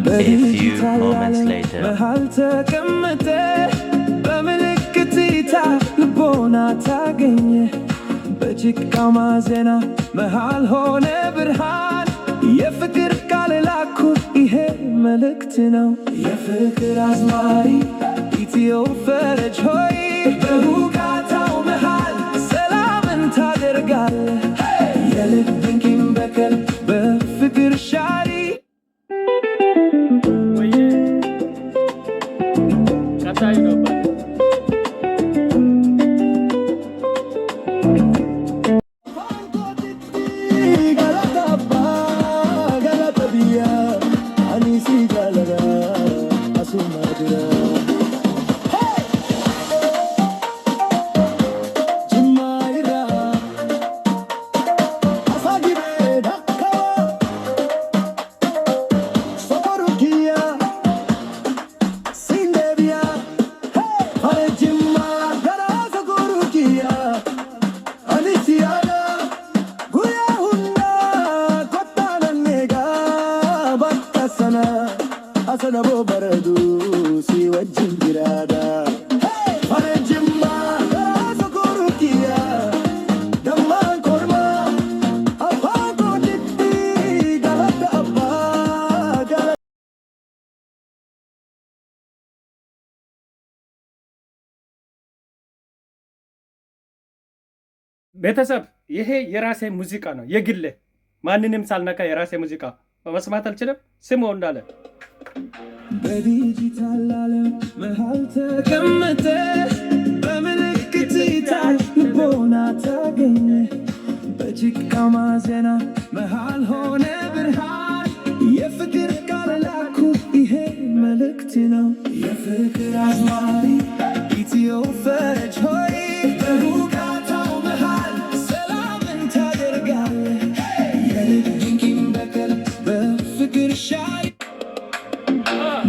A few moments later. መሃል ተቀመጠ በምልክት እይታ ልቦና ታገኘ በጭቃው ማዜና መሃል ሆነ ብርሃን የፍቅር ቃል ላኩ ይሄ መልእክት ነው የፍቅር አዝማሪ ኢትዮ ፈረጅ ሆይ በሁካታው መሃል ሰላምን ታደርጋለህ የልብን ቂም በቀል በፍቅር ሻሪ Asanabo baradu si wajin girada Farejimma asakurukiya Damman korma Afako ditti galata abba ቤተሰብ ይሄ የራሴ ሙዚቃ ነው የግሌ ማንንም ሳልነካ የራሴ ሙዚቃ መስማት አልችልም ስሙ እንዳለ በዲጂታል ዓለም መሃል ተቀመጠ በምልክት ይታይ ልቦና ታገኘ በጭቃው ማዜና መሃል ሆነ ብርሃን የፍቅር ቃል ላኩ ይሄ መልእክት ነው የፍቅር አዝማሪ ኢትዮ ፈረጅ ሆይ በሁካታው መሃል ሰላምን ታደርጋለህ የልብን ቂም በቀል በፍቅር ሻሪ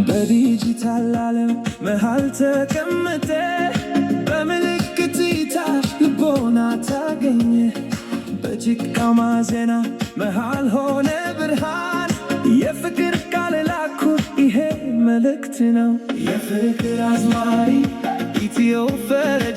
በዲጂታል ዓለም መሃል ተቀመጠ በምልክት እይታ ልቦና ታገኘ በጭቃው ማዜና መሃል ሆነ ብርሃን የፍቅር ቃል ላኩ ይሄ መልእክት ነው የፍቅር አዝማሪ ኢትዮ ፈረጅ